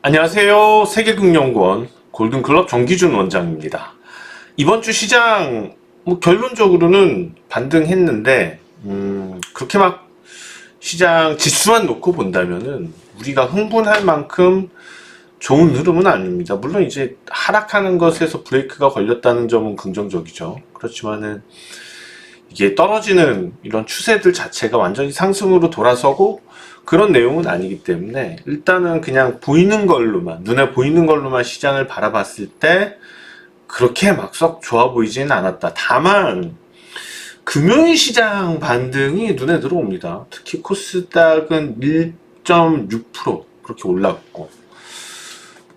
안녕하세요. 세계금융연구원 골든클럽 정기준 원장입니다. 이번 주 시장 결론적으로는 반등했는데 그렇게 막 시장 지수만 놓고 본다면은 우리가 흥분할 만큼 좋은 흐름은 아닙니다. 물론 이제 하락하는 것에서 브레이크가 걸렸다는 점은 긍정적이죠. 그렇지만은 이게 떨어지는 이런 추세들 자체가 완전히 상승으로 돌아서고 그런 내용은 아니기 때문에 일단은 그냥 보이는 걸로만, 눈에 보이는 걸로만 시장을 바라봤을 때 그렇게 막 썩 좋아 보이지는 않았다. 다만 금요일 시장 반등이 눈에 들어옵니다. 특히 코스닥은 1.6% 그렇게 올랐고,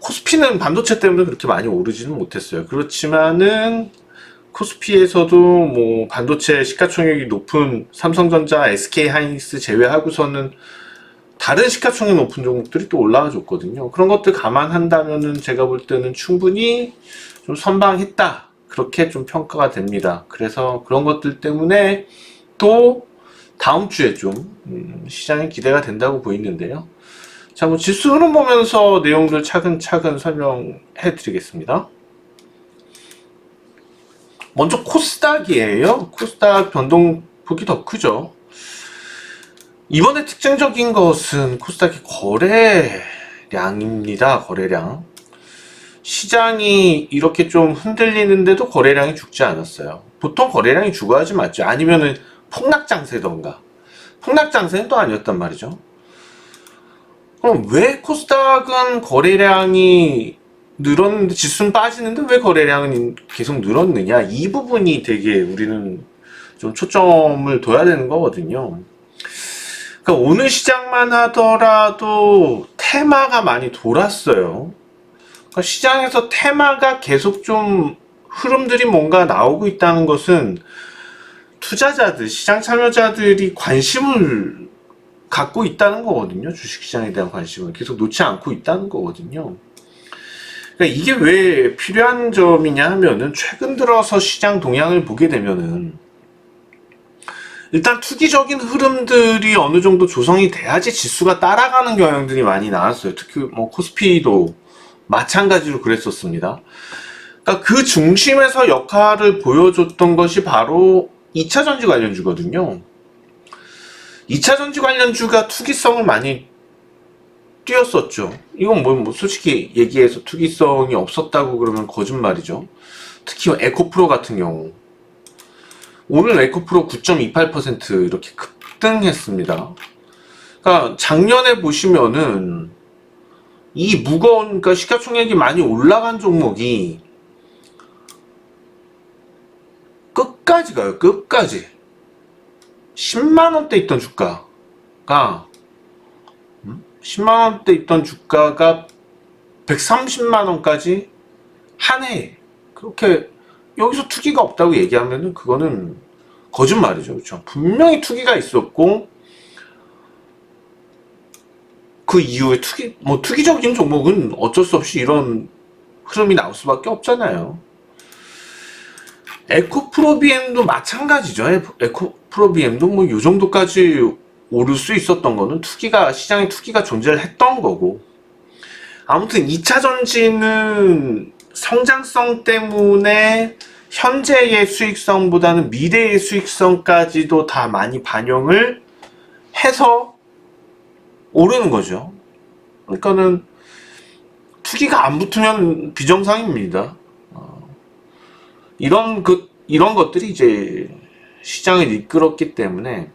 코스피는 반도체 때문에 그렇게 많이 오르지는 못했어요. 그렇지만은 코스피에서도 뭐 반도체 시가총액이 높은 삼성전자, SK하이닉스 제외하고서는 다른 시가총액 높은 종목들이 또 올라와 줬거든요. 그런 것들 감안한다면은 제가 볼 때는 충분히 좀 선방했다, 그렇게 좀 평가가 됩니다. 그래서 그런 것들 때문에 또 다음 주에 좀 시장이 기대가 된다고 보이는데요. 자, 뭐 지수 흐름 보면서 내용들 차근차근 설명해 드리겠습니다. 먼저 코스닥이에요. 코스닥 변동폭이 더 크죠. 이번에 특징적인 것은 코스닥의 거래량입니다. 거래량. 시장이 이렇게 좀 흔들리는데도 거래량이 죽지 않았어요. 보통 거래량이 죽어야지 맞죠. 아니면은 폭락장세던가. 폭락장세는 또 아니었단 말이죠. 그럼 왜 코스닥은 거래량이 늘었는데 지수는 빠지는데 왜 거래량은 계속 늘었느냐, 이 부분이 되게 우리는 좀 초점을 둬야 되는 거거든요. 그러니까 오늘 시장만 하더라도 테마가 많이 돌았어요. 그러니까 시장에서 테마가 계속 좀 흐름들이 뭔가 나오고 있다는 것은 투자자들, 시장 참여자들이 관심을 갖고 있다는 거거든요. 주식시장에 대한 관심을 계속 놓지 않고 있다는 거거든요. 그러니까 이게 왜 필요한 점이냐 하면은, 최근 들어서 시장 동향을 보게 되면은 일단 투기적인 흐름들이 어느 정도 조성이 돼야지 지수가 따라가는 경향들이 많이 나왔어요. 특히 뭐 코스피도 마찬가지로 그랬었습니다. 그러니까 그 중심에서 역할을 보여줬던 것이 바로 2차전지 관련주거든요. 2차전지 관련주가 투기성을 많이 뛰었었죠. 이건 뭐 솔직히 얘기해서 투기성이 없었다고 그러면 거짓말이죠. 특히 에코프로 같은 경우 오늘 에코프로 9.28% 이렇게 급등했습니다. 그러니까 작년에 보시면은 이 무거운, 그러니까 시가총액이 많이 올라간 종목이 끝까지 가요. 끝까지 10만원대 있던 주가가 10만원대 있던 주가가 130만원까지 한 해에, 그렇게 여기서 투기가 없다고 얘기하면은 그거는 거짓말이죠. 그렇죠? 분명히 투기가 있었고, 그 이후에 투기적인 종목은 어쩔 수 없이 이런 흐름이 나올 수밖에 없잖아요. 에코프로비엠도 마찬가지죠. 에코프로비엠도 뭐 요 정도까지 오를 수 있었던 거는 시장에 투기가 존재를 했던 거고, 아무튼 2차전지는 성장성 때문에 현재의 수익성보다는 미래의 수익성까지도 다 많이 반영을 해서 오르는 거죠. 그러니까는 투기가 안 붙으면 비정상입니다. 이런 것들이 이제 시장을 이끌었기 때문에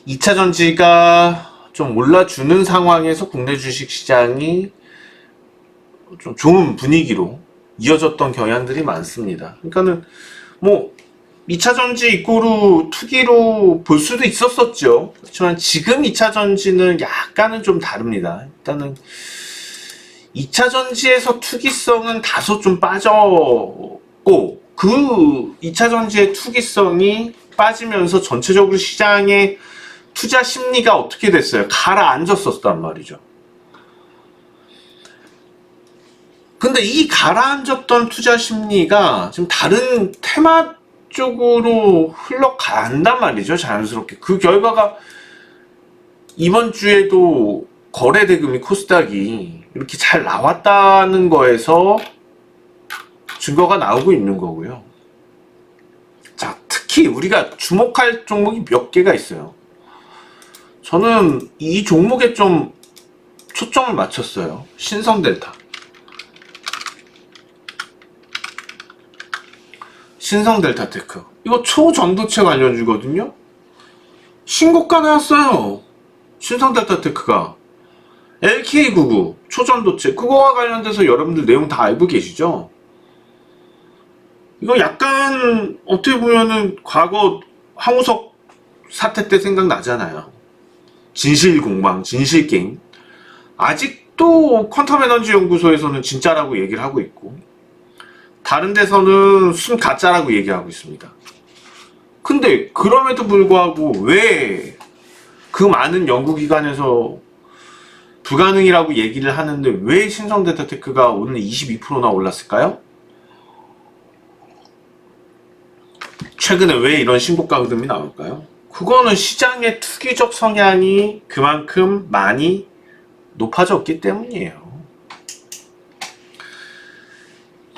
2차전지가 좀 올라주는 상황에서 국내 주식시장이 좀 좋은 분위기로 이어졌던 경향들이 많습니다. 그러니까는 뭐 2차전지 이꼬르 투기로 볼 수도 있었었죠. 그렇지만 지금 2차전지는 약간은 좀 다릅니다. 일단은 2차전지에서 투기성은 다소 좀 빠졌고, 그 2차전지의 투기성이 빠지면서 전체적으로 시장의 투자 심리가 어떻게 됐어요? 가라앉았었단 말이죠. 근데 이 가라앉았던 투자 심리가 지금 다른 테마 쪽으로 흘러간단 말이죠. 자연스럽게. 그 결과가 이번 주에도 거래 대금이 코스닥이 이렇게 잘 나왔다는 거에서 증거가 나오고 있는 거고요. 자, 특히 우리가 주목할 종목이 몇 개가 있어요. 저는 이 종목에 좀 초점을 맞췄어요. 신성델타. 신성델타테크. 이거 초전도체 관련주거든요. 신고가 나왔어요. 신성델타테크가. LK99 초전도체. 그거와 관련돼서 여러분들 내용 다 알고 계시죠? 이거 약간 어떻게 보면은 과거 황우석 사태 때 생각나잖아요. 진실공방, 진실게임. 아직도 퀀텀 에너지 연구소에서는 진짜라고 얘기를 하고 있고 다른 데서는 순 가짜라고 얘기하고 있습니다. 근데 그럼에도 불구하고 왜 그 많은 연구기관에서 불가능이라고 얘기를 하는데 왜 신성데이터테크가 오늘 22%나 올랐을까요? 최근에 왜 이런 신고가 흐름이 나올까요? 그거는 시장의 투기적 성향이 그만큼 많이 높아졌기 때문이에요.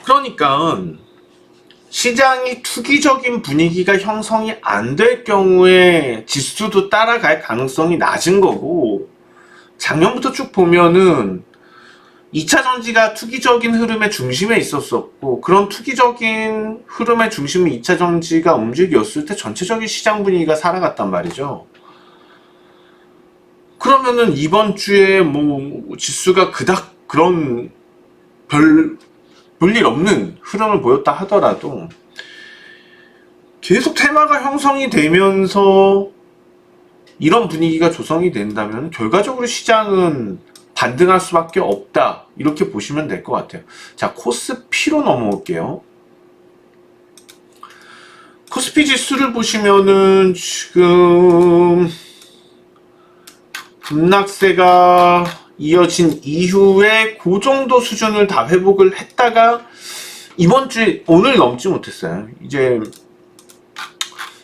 그러니까 시장이 투기적인 분위기가 형성이 안 될 경우에 지수도 따라갈 가능성이 낮은 거고, 작년부터 쭉 보면은 2차전지가 투기적인 흐름의 중심에 있었었고, 그런 투기적인 흐름의 중심을 2차전지가 움직였을 때 전체적인 시장 분위기가 살아갔단 말이죠. 그러면은 이번 주에 뭐 지수가 그닥 그런 볼일 없는 흐름을 보였다 하더라도 계속 테마가 형성이 되면서 이런 분위기가 조성이 된다면 결과적으로 시장은 반등할 수밖에 없다, 이렇게 보시면 될 것 같아요. 자, 코스피로 넘어올게요. 코스피 지수를 보시면은 지금 급락세가 이어진 이후에 그 정도 수준을 다 회복을 했다가 이번 주에 오늘 넘지 못했어요. 이제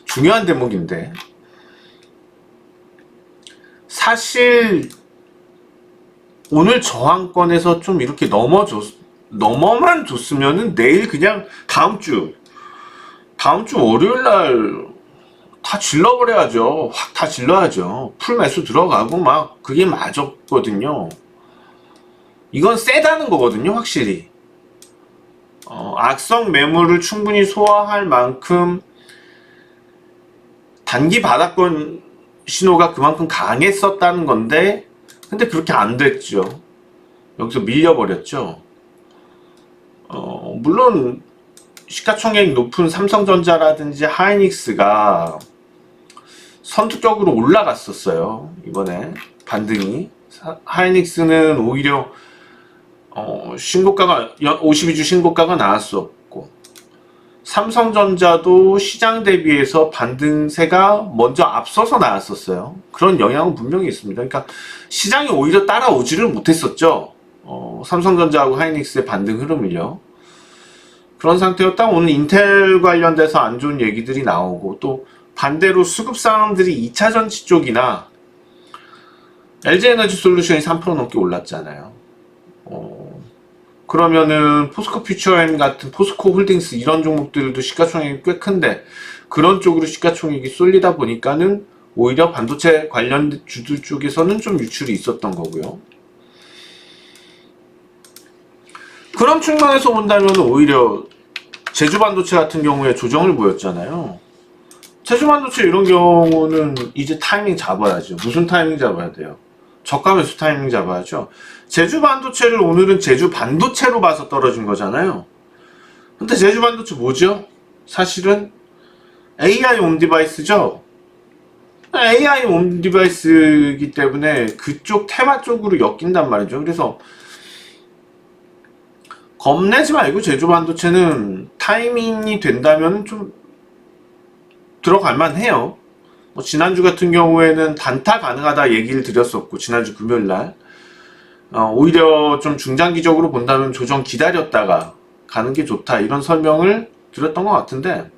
중요한 대목인데, 사실 오늘 저항권에서 좀 이렇게 넘어만 줬으면은 내일 그냥 다음 주 월요일 날 다 질러버려야죠. 확 다 질러야죠. 풀 매수 들어가고 막 그게 맞았거든요. 이건 세다는 거거든요, 확실히. 악성 매물을 충분히 소화할 만큼 단기 바닥권 신호가 그만큼 강했었다는 건데, 근데 그렇게 안 됐죠. 여기서 밀려버렸죠. 물론 시가총액 높은 삼성전자라든지 하이닉스가 선두격으로 올라갔었어요. 이번에 반등이. 하이닉스는 오히려 신고가가 52주 신고가가 나왔었고, 삼성전자도 시장 대비해서 반등세가 먼저 앞서서 나왔었어요. 그런 영향은 분명히 있습니다. 그러니까 시장이 오히려 따라오지를 못했었죠. 삼성전자하고 하이닉스의 반등 흐름을요. 그런 상태였다. 오늘 인텔 관련돼서 안 좋은 얘기들이 나오고, 또 반대로 수급 상황들이 2차전지 쪽이나 LG에너지솔루션이 3% 넘게 올랐잖아요. 그러면은 포스코 퓨처엠 같은 포스코 홀딩스 이런 종목들도 시가총액이 꽤 큰데 그런 쪽으로 시가총액이 쏠리다 보니까는 오히려 반도체 관련 주들 쪽에서는 좀 유출이 있었던 거고요. 그런 측면에서 본다면 오히려 제주반도체 같은 경우에 조정을 보였잖아요. 제주반도체 이런 경우는 이제 타이밍 잡아야죠. 무슨 타이밍 잡아야 돼요? 저가 매수 타이밍 잡아야죠. 제주반도체를 오늘은 제주반도체로 봐서 떨어진 거잖아요. 근데 제주반도체 뭐죠? 사실은 AI 온디바이스죠. AI 온디바이스이기 때문에 그쪽 테마 쪽으로 엮인단 말이죠. 그래서 겁내지 말고 제주반도체는 타이밍이 된다면 좀 들어갈 만해요. 뭐 지난주 같은 경우에는 단타 가능하다 얘기를 드렸었고, 지난주 금요일날 오히려 좀 중장기적으로 본다면 조정 기다렸다가 가는 게 좋다, 이런 설명을 드렸던 것 같은데,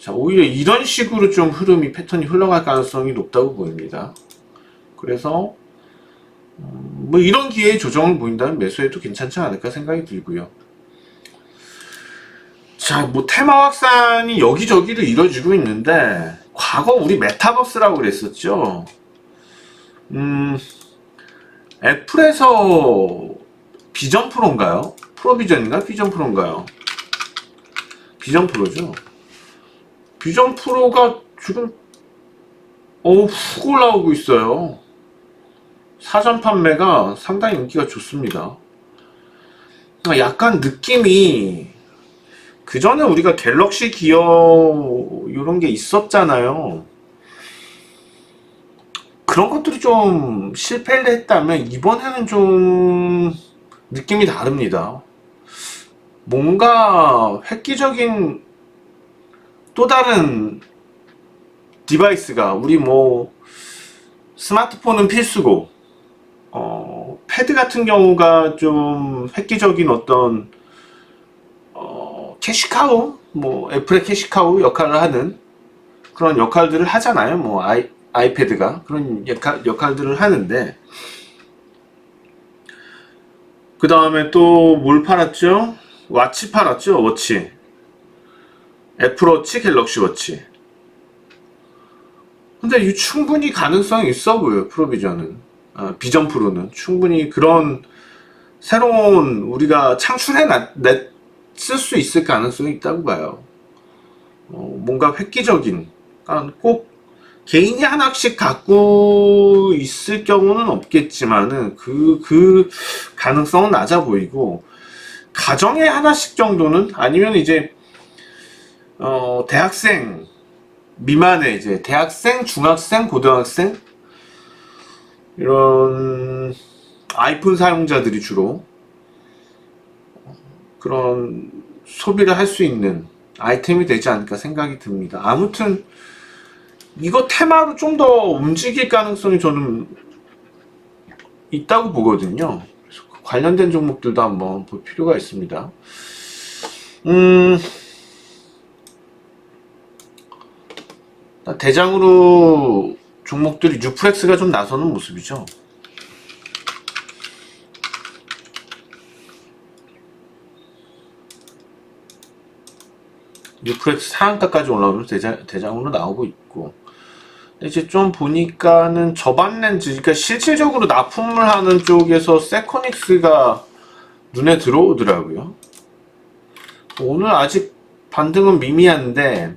자, 오히려 이런 식으로 좀 흐름이 패턴이 흘러갈 가능성이 높다고 보입니다. 그래서 뭐 이런 기회에 조정을 보인다면 매수해도 괜찮지 않을까 생각이 들고요. 자, 뭐 테마 확산이 여기저기로 이루어지고 있는데 과거 우리 메타버스라고 그랬었죠. 애플에서 비전 프로인가요? 프로비전인가? 비전 프로인가요? 비전 프로죠. 비전 프로가 지금 훅 올라오고 있어요. 사전 판매가 상당히 인기가 좋습니다. 약간 느낌이 그 전에 우리가 갤럭시 기어 이런 게 있었잖아요. 그런 것들이 좀 실패를 했다면 이번에는 좀 느낌이 다릅니다. 뭔가 획기적인 또 다른 디바이스가 우리 뭐 스마트폰은 필수고 패드 같은 경우가 좀 획기적인 어떤 캐시카우 뭐 애플의 캐시카우 역할을 하는 그런 역할들을 하잖아요. 뭐 아이패드가 그런 역할들을 하는데 그 다음에 또 뭘 팔았죠? 워치 팔았죠. 워치 애플워치 갤럭시 워치. 근데 이 충분히 가능성이 있어 보여요. 프로비전은 비전 프로는 충분히 그런 새로운 우리가 쓸 수 있을 가능성이 있다고 봐요. 뭔가 획기적인 꼭 개인이 하나씩 갖고 있을 경우는 없겠지만은 그 가능성은 낮아 보이고 가정에 하나씩 정도는 아니면 이제 대학생 미만의 이제 대학생, 중학생, 고등학생 이런 아이폰 사용자들이 주로 그런 소비를 할 수 있는 아이템이 되지 않을까 생각이 듭니다. 아무튼 이거 테마로 좀 더 움직일 가능성이 저는 있다고 보거든요. 그래서 관련된 종목들도 한번 볼 필요가 있습니다. 대장으로 종목들이 뉴프렉스가 좀 나서는 모습이죠. 뉴프렉스 상한가까지 올라오면서 대장으로 나오고 있고 이제 좀 보니까는 저반 렌즈 그러니까 실질적으로 납품을 하는 쪽에서 세코닉스가 눈에 들어오더라고요. 오늘 아직 반등은 미미한데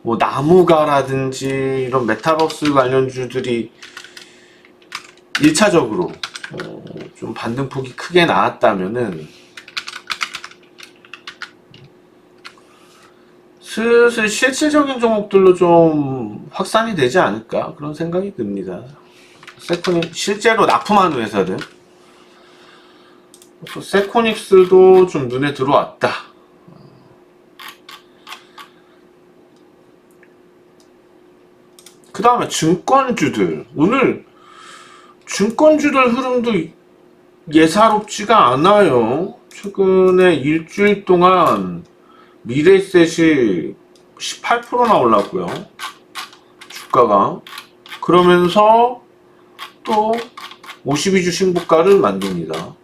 뭐 나무가라든지 이런 메타버스 관련주들이 1차적으로 좀 반등폭이 크게 나왔다면은 슬슬 실질적인 종목들로 좀 확산이 되지 않을까 그런 생각이 듭니다. 세코닉 실제로 납품하는 회사들 세코닉스도 좀 눈에 들어왔다. 그 다음에 증권주들 오늘 증권주들 흐름도 예사롭지가 않아요. 최근에 일주일 동안 미래에셋이 18%나 올랐고요. 주가가 그러면서 또 52주 신고가를 만듭니다.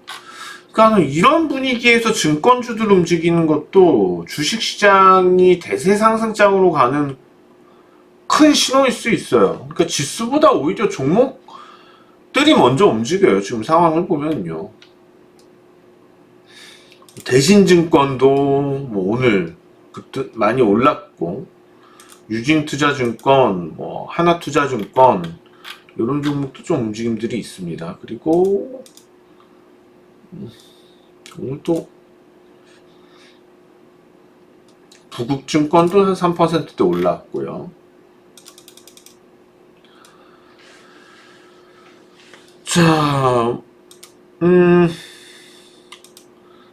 그러니까 이런 분위기에서 증권주들 움직이는 것도 주식시장이 대세 상승장으로 가는 큰 신호일 수 있어요. 그러니까 지수보다 오히려 종목들이 먼저 움직여요. 지금 상황을 보면요. 대신증권도 뭐 오늘 그때 많이 올랐고 유진투자증권, 뭐 하나투자증권 이런 종목도 좀 움직임들이 있습니다. 그리고 오늘 또 부국증권도 한 3%대 올랐고요. 자,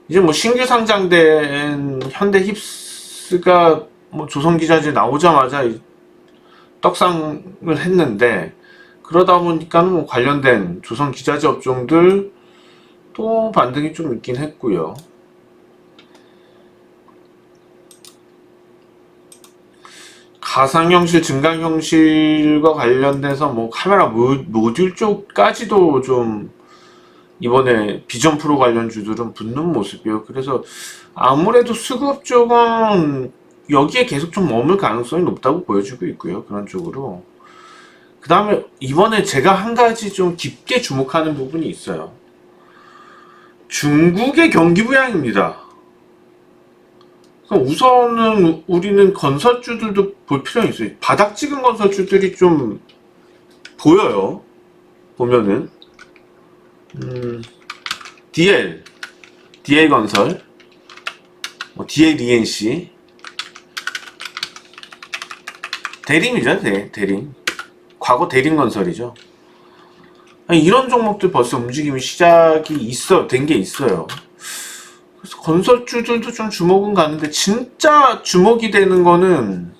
이제 뭐 신규 상장된 현대힙스가 뭐 조선기자재 나오자마자 떡상을 했는데 그러다 보니까 뭐 관련된 조선기자재 업종들 또 반등이 좀 있긴 했고요. 가상현실, 증강현실과 관련돼서 뭐 카메라 모듈 쪽까지도 좀 이번에 비전 프로 관련주들은 붙는 모습이에요. 그래서 아무래도 수급 쪽은 여기에 계속 좀 머물 가능성이 높다고 보여지고 있고요. 그런 쪽으로. 그 다음에 이번에 제가 한 가지 좀 깊게 주목하는 부분이 있어요. 중국의 경기 부양입니다. 우선은 우리는 건설주들도 볼 필요가 있어요. 바닥 찍은 건설주들이 좀 보여요. 보면은 DL 건설, DL ENC, 대림이죠. 대림. 과거 대림 건설이죠. 아니, 이런 종목들 벌써 움직임이 시작이 된 게 있어요. 그래서 건설주들도 좀 주목은 가는데 진짜 주목이 되는 거는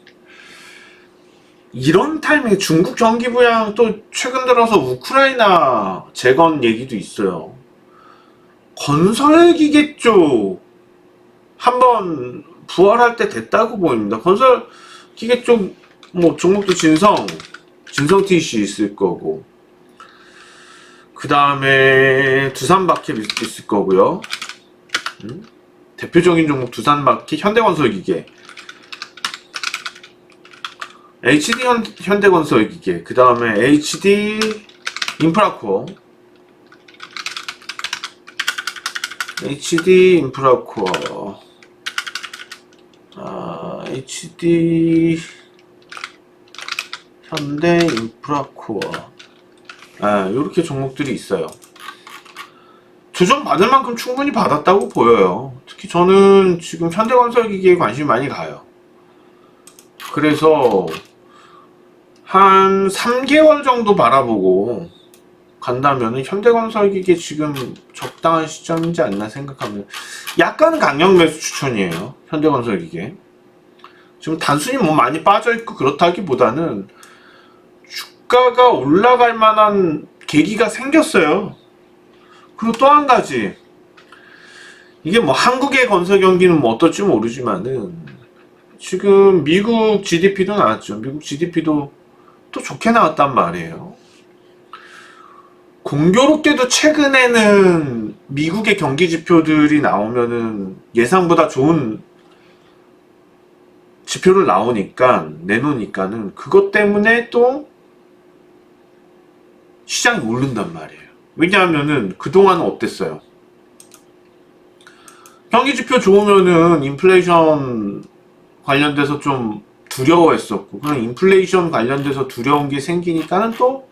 이런 타이밍에 중국 경기 부양, 또 최근 들어서 우크라이나 재건 얘기도 있어요. 건설기계 쪽 한번 부활할 때 됐다고 보입니다. 건설기계 쪽 뭐 종목도 진성 TC 있을 거고, 그 다음에 두산마켓 있을 거고요. 대표적인 종목 두산마켓, 현대건설기계, HD 현대건설기계, 그 다음에 HD 인프라코어, HD 현대 인프라코어, 요렇게 종목들이 있어요. 조정 받을 만큼 충분히 받았다고 보여요. 특히 저는 지금 현대건설기계에 관심이 많이 가요. 그래서 한 3개월 정도 바라보고 간다면 현대건설기계 지금 적당한 시점이지 않나 생각합니다. 약간은 강력 매수 추천이에요. 현대건설기계 지금 단순히 뭐 많이 빠져있고 그렇다기보다는 주가가 올라갈 만한 계기가 생겼어요. 그리고 또 한 가지, 이게 뭐 한국의 건설 경기는 뭐 어떨지 모르지만은 지금 미국 GDP도 나왔죠. 미국 GDP도 또 좋게 나왔단 말이에요. 공교롭게도 최근에는 미국의 경기 지표들이 나오면은 예상보다 좋은 지표를 내놓으니까는 그것 때문에 또 시장이 오른단 말이에요. 왜냐하면은 그동안은 어땠어요? 경기 지표 좋으면은 인플레이션 관련돼서 좀 두려워했었고, 그런 인플레이션 관련돼서 두려운 게 생기니까는 또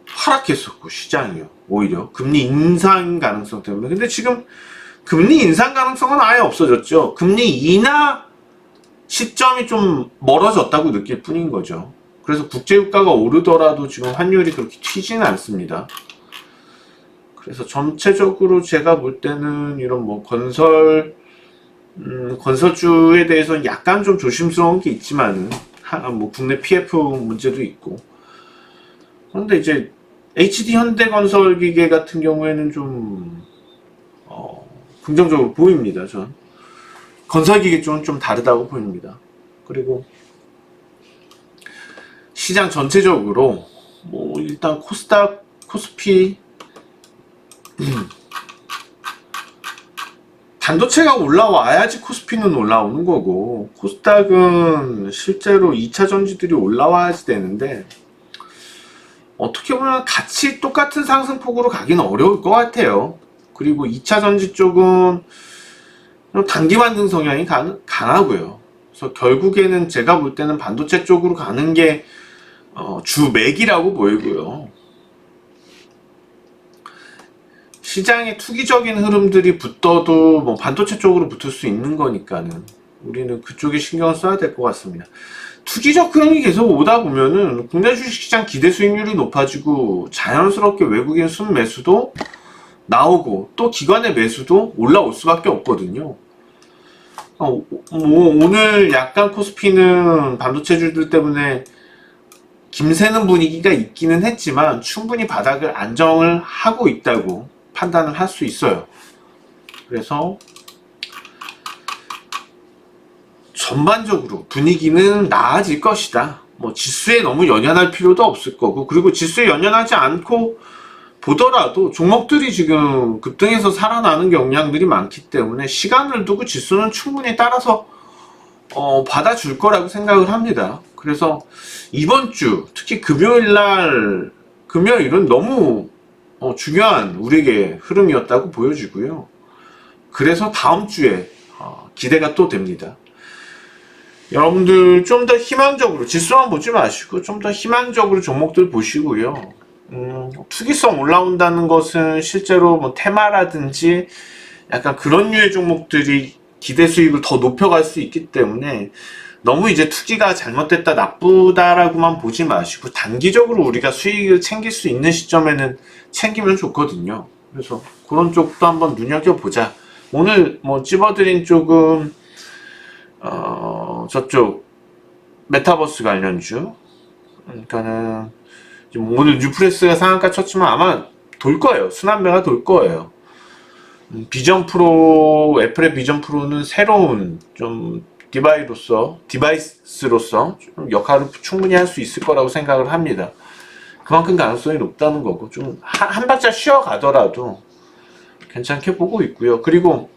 하락했었고, 시장이요. 오히려 금리 인상 가능성 때문에. 근데 지금 금리 인상 가능성은 아예 없어졌죠. 금리 인하 시점이 좀 멀어졌다고 느낄 뿐인 거죠. 그래서 국제유가가 오르더라도 지금 환율이 그렇게 튀지는 않습니다. 그래서 전체적으로 제가 볼 때는 이런 뭐 건설주에 대해서는 약간 좀 조심스러운 게 있지만은, 뭐 국내 PF 문제도 있고. 그런데 이제 HD 현대건설기계 같은 경우에는 좀 긍정적으로 보입니다. 전 건설기계 쪽은 좀 다르다고 보입니다. 그리고 시장 전체적으로 뭐 일단 코스닥, 코스피, 반도체가 올라와야지 코스피는 올라오는 거고, 코스닥은 실제로 2차 전지들이 올라와야지 되는데, 어떻게 보면 같이 똑같은 상승폭으로 가기는 어려울 것 같아요. 그리고 2차 전지 쪽은 단기 반등 성향이 강하고요. 그래서 결국에는 제가 볼 때는 반도체 쪽으로 가는 게 주맥이라고 보이고요. 시장에 투기적인 흐름들이 붙어도 뭐 반도체 쪽으로 붙을 수 있는 거니까는 우리는 그쪽에 신경을 써야 될 것 같습니다. 투기적 흐름이 계속 오다 보면은 국내 주식시장 기대 수익률이 높아지고 자연스럽게 외국인 순매수도 나오고 또 기관의 매수도 올라올 수밖에 없거든요. 뭐 오늘 약간 코스피는 반도체주들 때문에 김새는 분위기가 있기는 했지만 충분히 바닥을 안정을 하고 있다고 판단을 할 수 있어요. 그래서 전반적으로 분위기는 나아질 것이다. 뭐 지수에 너무 연연할 필요도 없을 거고, 그리고 지수에 연연하지 않고 보더라도 종목들이 지금 급등해서 살아나는 경향들이 많기 때문에 시간을 두고 지수는 충분히 따라서 받아줄 거라고 생각을 합니다. 그래서 이번 주 특히 금요일은 너무 중요한 우리에게 흐름이었다고 보여지고요. 그래서 다음 주에 기대가 또 됩니다. 여러분들 좀 더 희망적으로 지수만 보지 마시고 좀 더 희망적으로 종목들 보시고요. 투기성 올라온다는 것은 실제로 뭐 테마라든지 약간 그런 류의 종목들이 기대 수익을 더 높여갈 수 있기 때문에 너무 이제 투기가 잘못됐다 나쁘다라고만 보지 마시고 단기적으로 우리가 수익을 챙길 수 있는 시점에는 챙기면 좋거든요. 그래서 그런 쪽도 한번 눈여겨보자. 오늘 뭐 찝어드린 쪽은 저쪽 메타버스 관련주, 그러니까는 지금 오늘 뉴프레스가 상한가 쳤지만 아마 돌 거예요. 순환매가 돌 거예요. 비전 프로, 애플의 비전 프로는 새로운 좀 디바이스로서 좀 역할을 충분히 할 수 있을 거라고 생각을 합니다. 그만큼 가능성이 높다는 거고, 좀 한 발짝 쉬어가더라도 괜찮게 보고 있고요. 그리고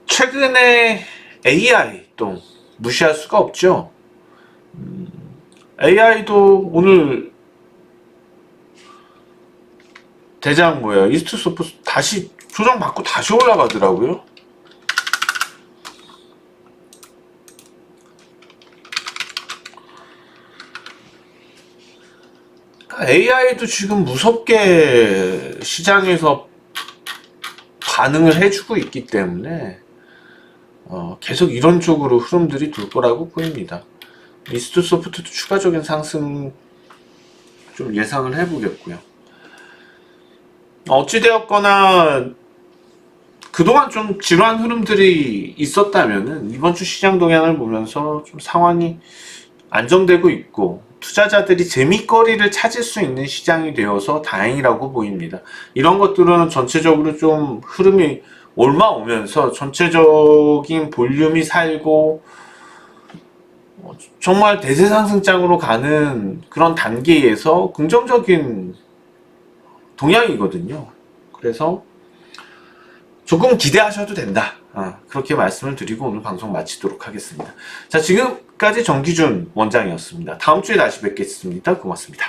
최근에 AI 또 무시할 수가 없죠. AI도 오늘 대장 뭐야, 이스트소프 다시 조정받고 다시 올라가더라고요. AI도 지금 무섭게 시장에서 반응을 해주고 있기 때문에 계속 이런 쪽으로 흐름들이 돌 거라고 보입니다. 이스트소프트도 추가적인 상승 좀 예상을 해보겠고요. 어찌되었거나 그동안 좀 지루한 흐름들이 있었다면은 이번 주 시장 동향을 보면서 좀 상황이 안정되고 있고 투자자들이 재미거리를 찾을 수 있는 시장이 되어서 다행이라고 보입니다. 이런 것들은 전체적으로 좀 흐름이 올라오면서 전체적인 볼륨이 살고 정말 대세 상승장으로 가는 그런 단계에서 긍정적인 동향이거든요. 그래서 조금 기대하셔도 된다. 그렇게 말씀을 드리고 오늘 방송 마치도록 하겠습니다. 자, 지금까지 정기준 원장이었습니다. 다음 주에 다시 뵙겠습니다. 고맙습니다.